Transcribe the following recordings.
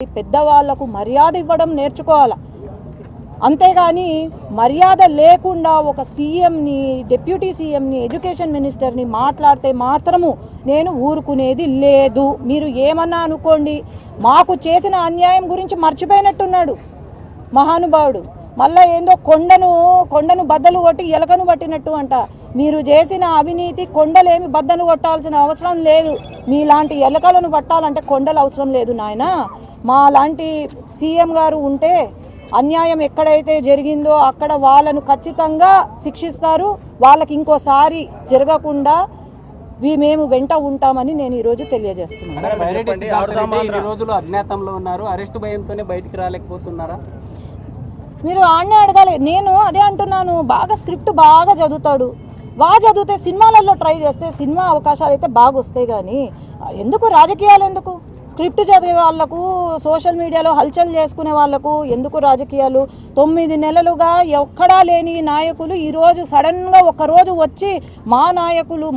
పెద్దవాళ్లకు మర్యాద ఇవ్వడం నేర్చుకోవాలి. అంతేగాని మర్యాద లేకుండా ఒక సీఎంని, డిప్యూటీ సీఎంని, ఎడ్యుకేషన్ మినిస్టర్ని మాట్లాడితే మాత్రము నేను ఊరుకునేది లేదు. మీరు ఏమన్నా అనుకోండి, మాకు చేసిన అన్యాయం గురించి మర్చిపోయినట్టున్నాడు మహానుభావుడు. మళ్ళా ఏందో కొండను బద్దలు కొట్టి ఎలకను పట్టినట్టు అంట. మీరు చేసిన అవినీతి కొండలేమి బద్దలు కొట్టాల్సిన అవసరం లేదు. మీలాంటి ఎలకలను పట్టాలంటే కొండలు అవసరం లేదు నాయన. మా లాంటి సీఎం గారు ఉంటే అన్యాయం ఎక్కడైతే జరిగిందో అక్కడ వాళ్ళను ఖచ్చితంగా శిక్షిస్తారు. వాళ్ళకి ఇంకోసారి జరగకుండా మేము వెంట ఉంటామని నేను ఈరోజు తెలియజేస్తున్నాను. మీరు ఆడనే అడగాలి. నేను అదే అంటున్నాను, బాగా స్క్రిప్ట్ బాగా చదువుతాడు. బాగా చదివితే సినిమాలలో ట్రై చేస్తే సినిమా అవకాశాలు అయితే బాగా వస్తాయి. కానీ ఎందుకు రాజకీయాలు, ఎందుకు స్క్రిప్ట్ చదివే వాళ్లకు, సోషల్ మీడియాలో హల్చల్ చేసుకునే వాళ్లకు ఎందుకు రాజకీయాలు? 9 నెలలుగా ఎక్కడా లేని నాయకులు ఈరోజు సడన్గా ఒక్కరోజు వచ్చి మా నాయకుడు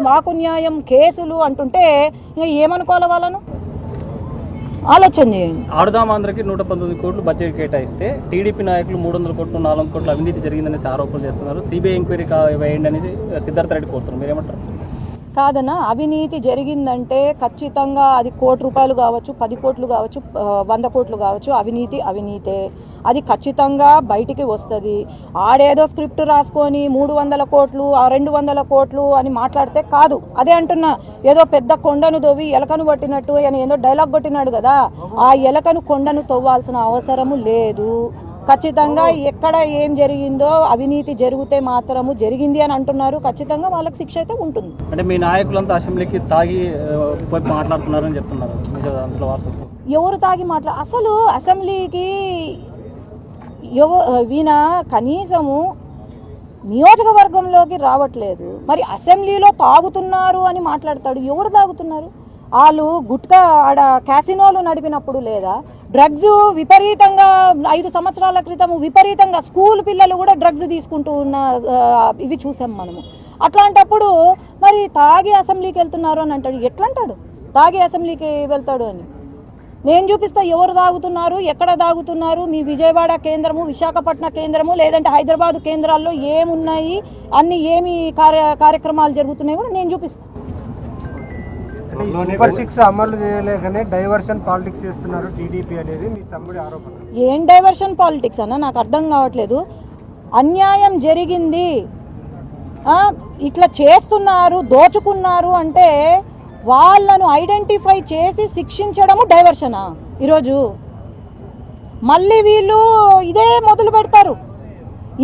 మాకు న్యాయం, కేసులు అంటుంటే ఇంకా ఏమనుకోవాలి? వాళ్ళను ఆలోచన చేయండి. ఆడుదాం ఆంధ్రకి 119 కోట్లు బడ్జెట్ కేటాయిస్తే టీడీపీ నాయకులు 300 కోట్లు 400 కోట్లు అవినీతి జరిగిందనేసి ఆరోపణలు చేస్తున్నారు. సిబిఐ ఎంక్వైరీ వేయండి అనేసి సిద్ధార్థ రెడ్డి కోరుతున్నారు. మీరేమంటారు? కాదన్నా, అవినీతి జరిగిందంటే ఖచ్చితంగా అది ₹1 కోటి కావచ్చు, 10 కోట్లు కావచ్చు, 100 కోట్లు కావచ్చు. అవినీతే, అది ఖచ్చితంగా బయటికి వస్తుంది. ఆడేదో స్క్రిప్ట్ రాసుకొని 300 కోట్లు 200 కోట్లు అని మాట్లాడితే కాదు. అదే అంటున్నా, ఏదో పెద్ద కొండను తవ్వి ఎలకను పట్టినట్టు అని ఏదో డైలాగ్ కొట్టినాడు కదా. ఆ ఎలకను కొండను తవ్వాల్సిన అవసరము లేదు. ఖచ్చితంగా ఎక్కడ ఏం జరిగిందో అవినీతి జరిగితే మాత్రము జరిగింది అని అంటున్నారు. ఖచ్చితంగా వాళ్ళకి శిక్ష అయితే ఉంటుంది. అంటే మీ నాయకులంతా అసెంబ్లీకి తాగి మాట్లాడుతున్నారని చెప్తున్నారు. ఎవరు తాగి అసలు అసెంబ్లీకి వీణ కనీసము నియోజకవర్గంలోకి రావట్లేదు. మరి అసెంబ్లీలో తాగుతున్నారు అని మాట్లాడతాడు. ఎవరు తాగుతున్నారు? వాళ్ళు గుట్కా ఆడ క్యాసినోలు నడిపినప్పుడు లేదా డ్రగ్స్ విపరీతంగా 5 సంవత్సరాల క్రితం విపరీతంగా స్కూల్ పిల్లలు కూడా డ్రగ్స్ తీసుకుంటూ ఉన్న ఇవి చూసాం మనము. అట్లాంటప్పుడు మరి తాగి అసెంబ్లీకి వెళ్తున్నారు అని అంటాడు. ఎట్లా అంటాడు తాగి అసెంబ్లీకి వెళ్తాడు అని? నేను చూపిస్తా ఎవరు తాగుతున్నారు, ఎక్కడ తాగుతున్నారు. మీ విజయవాడ కేంద్రము, విశాఖపట్నం కేంద్రము, లేదంటే హైదరాబాద్ కేంద్రాల్లో ఏమున్నాయి, అన్ని ఏమి కార్యక్రమాలు జరుగుతున్నాయి కూడా నేను చూపిస్తాను. సూపర్ 6 అమలు చేయలేకనే డైవర్షన్ పాలిటిక్స్ చేస్తున్నారు టీడీపీ అనేది మీ తమ్ముడి ఆరోపణ. ఏం డైవర్షన్ పాలిటిక్స్ అన్న నాకు అర్థం కావట్లేదు. అన్యాయం జరిగింది, ఇట్లా చేస్తున్నారు, దోచుకున్నారు అంటే వాళ్ళను ఐడెంటిఫై చేసి శిక్షించడము డైవర్షనా? ఈరోజు మళ్ళీ వీళ్ళు ఇదే మొదలు పెడతారు.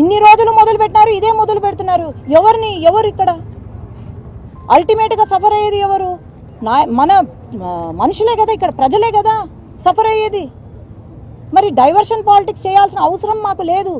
ఇన్ని రోజులు మొదలు పెట్టినారు, ఇదే మొదలు పెడుతున్నారు. ఎవరు ఇక్కడ అల్టిమేట్గా సఫర్ అయ్యేది ఎవరు? మన మనుషులే కదా, ఇక్కడ ప్రజలే కదా సఫర్ అయ్యేది. మరి డైవర్షన్ పాలిటిక్స్ చేయాల్సిన అవసరం మాకు లేదు.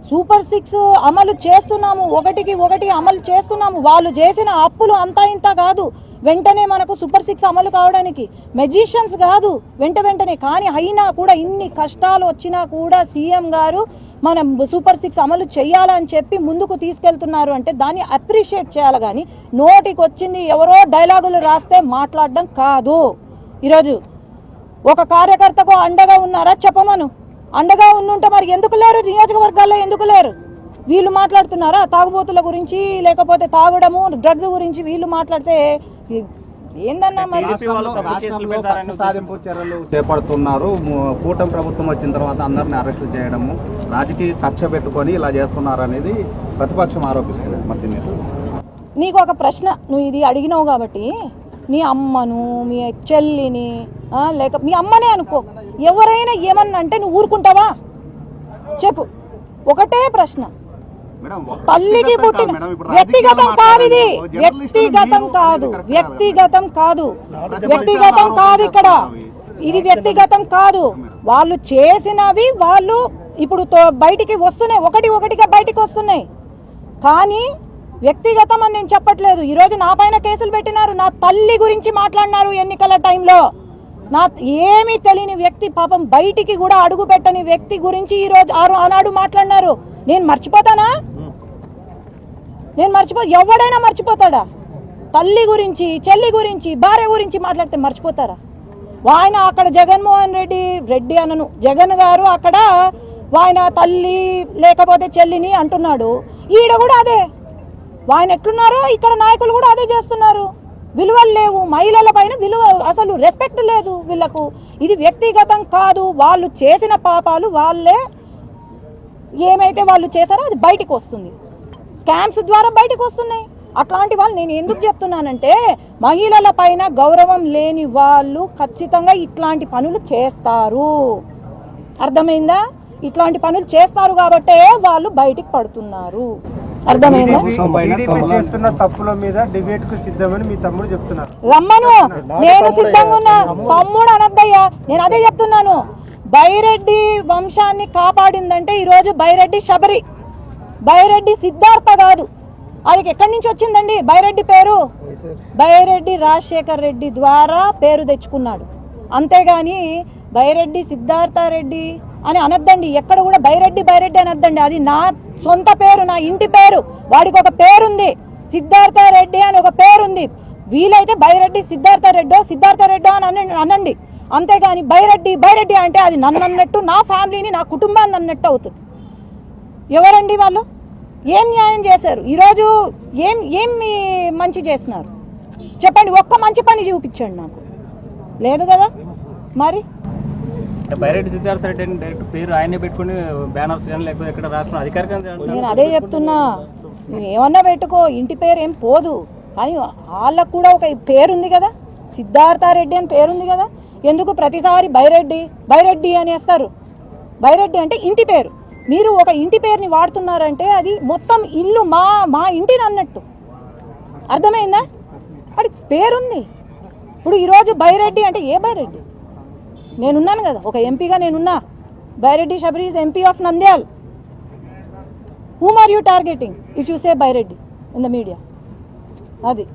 సూపర్ 6 అమలు చేస్తున్నాము, ఒకటికి అమలు చేస్తున్నాము. వాళ్ళు చేసిన అప్పులు అంతా ఇంత కాదు. వెంటనే మనకు సూపర్ 6 అమలు కావడానికి మెజిషియన్స్ కాదు వెంటనే. కానీ అయినా కూడా ఇన్ని కష్టాలు వచ్చినా కూడా సీఎం గారు మనం సూపర్ 6 అమలు చేయాలని చెప్పి ముందుకు తీసుకెళ్తున్నారు అంటే దాన్ని అప్రిషియేట్ చేయాలి. కానీ నోటికి వచ్చింది ఎవరో డైలాగులు రాస్తే మాట్లాడడం కాదు. ఈరోజు ఒక కార్యకర్తకు అండగా ఉన్నారా చెప్పమను. అండగా ఉండుంటే మరి ఎందుకు లేరు? నియోజకవర్గాల్లో ఎందుకు లేరు? వీళ్ళు మాట్లాడుతున్నారా తాగుబోతుల గురించి, లేకపోతే తాగడము డ్రగ్స్ గురించి వీళ్ళు మాట్లాడితే ఏందన్నా? మరి సాధింపు చర్యలు చేపడుతున్నారు. కూటమి ప్రభుత్వం వచ్చిన తర్వాత అందరిని అరెస్ట్ చేయడము, రాజకీయ కక్ష పెట్టుకొని ఇలా చేస్తున్నారు అనేది ప్రతిపక్షం ఆరోపిస్తుంది. మరి నీకు ఒక ప్రశ్న, నువ్వు ఇది అడిగినావు కాబట్టి, నీ అమ్మను, మీ చెల్లిని, లేక మీ అమ్మనే అనుకో, ఎవరైనా ఏమన్నా అంటే నువ్వు ఊరుకుంటావా చెప్పు? ఒకటే ప్రశ్న. తల్లికి పుట్టిన వ్యక్తిగతం కాదు, ఇది వ్యక్తిగతం కాదు ఇక్కడ. ఇది వ్యక్తిగతం కాదు. వాళ్ళు చేసినవి వాళ్ళు ఇప్పుడు బయటికి వస్తున్నాయి, ఒకటిగా బయటికి వస్తున్నాయి. కానీ వ్యక్తిగతం అని నేను చెప్పట్లేదు. ఈరోజు నా పైన కేసులు పెట్టినారు, నా తల్లి గురించి మాట్లాడినారు ఎన్నికల టైంలో. నా ఏమీ తెలియని వ్యక్తి, పాపం బయటికి కూడా అడుగు పెట్టని వ్యక్తి గురించి ఈరోజు ఆనాడు మాట్లాడినారు. నేను మర్చిపోతానా? ఎవడైనా మర్చిపోతాడా? తల్లి గురించి, చెల్లి గురించి, భార్య గురించి మాట్లాడితే మర్చిపోతారా? ఆయన అక్కడ జగన్మోహన్ రెడ్డి అనను జగన్ గారు అక్కడ ఆయన తల్లి లేకపోతే చెల్లిని అంటున్నాడు. ఈడ కూడా అదే, ఆయన ఎట్లున్నారో ఇక్కడ నాయకులు కూడా అదే చేస్తున్నారు. విలువలు లేవు, మహిళల పైన విలువ అసలు రెస్పెక్ట్ లేదు వీళ్ళకు. ఇది వ్యక్తిగతం కాదు, వాళ్ళు చేసిన పాపాలు వాళ్ళే, ఏమైతే వాళ్ళు చేశారో అది బయటికి వస్తుంది, స్కామ్స్ ద్వారా బయటకు వస్తున్నాయి. అట్లాంటి వాళ్ళు నేను ఎందుకు చెప్తున్నానంటే, మహిళల పైన గౌరవం లేని వాళ్ళు ఖచ్చితంగా ఇట్లాంటి పనులు చేస్తారు. అర్థమైందా? ఇట్లాంటి పనులు చేస్తారు కాబట్టే వాళ్ళు బయటికి పడుతున్నారు. అర్థమైందా? టీడీపీ చేస్తున్న తప్పుల మీద డిబేట్ కు సిద్ధమని మీ తమ్ముడు చెప్తున్నారు. రమ్మను, నేను సిద్ధంగా ఉన్నా. తమ్ముడు అనద్దయ్యా, నేను అదే చెప్తున్నాను. బైరెడ్డి వంశాన్ని కాపాడిందంటే ఈరోజు బైరెడ్డి శబరి, బైరెడ్డి సిద్ధార్థ కాదు. వాడికి ఎక్కడి నుంచి వచ్చిందండి బైరెడ్డి పేరు? బైరెడ్డి రాజశేఖర్ రెడ్డి ద్వారా పేరు తెచ్చుకున్నాడు. అంతేగాని బైరెడ్డి సిద్ధార్థ రెడ్డి అని అనద్దండి. ఎక్కడ కూడా బైరెడ్డి అనద్దండి. అది నా సొంత పేరు, నా ఇంటి పేరు. వాడికి ఒక పేరుంది, సిద్ధార్థ రెడ్డి అని ఒక పేరుంది. వీలైతే బైరెడ్డి సిద్ధార్థ రెడ్డో అని అనండి. అంతేగాని బైరెడ్డి అంటే అది నన్ను అన్నట్టు, నా ఫ్యామిలీని, నా కుటుంబాన్ని అన్నట్టు అవుతుంది. ఎవరండి వాళ్ళు? ఏం న్యాయం చేశారు ఈరోజు? ఏం మంచి చేసినారు చెప్పండి? ఒక్క మంచి పని చూపించండి నాకు. లేదు కదా మరి. బైరెడ్డి సిద్ధార్థ రెడ్డి అని డైరెక్ట్ పేరు ఆయనే పెట్టుకుని బ్యానర్స్ కానీ లేకపోతే ఎక్కడ రాసిన అధికారికంగా నేను అదే చెప్తున్నా. నువ్వు ఏమన్నా పెట్టుకో, ఇంటి పేరు ఏం పోదు. కానీ వాళ్ళకు కూడా ఒక పేరుంది కదా, సిద్ధార్థ రెడ్డి అని పేరుంది కదా. ఎందుకు ప్రతిసారి బైరెడ్డి అనేస్తారు? బైరెడ్డి అంటే ఇంటి పేరు. మీరు ఒక ఇంటి పేరుని వాడుతున్నారంటే అది మొత్తం ఇల్లు మా ఇంటిని అన్నట్టు. అర్థమైందా? వాడి పేరుంది. ఇప్పుడు ఈరోజు బైరెడ్డి అంటే ఏ బైరెడ్డి? నేనున్నాను కదా, ఒక ఎంపీగా నేనున్నా. Byreddy Shabari is MP of Nandyal. whom are you targeting if you say Byreddy in the media? అది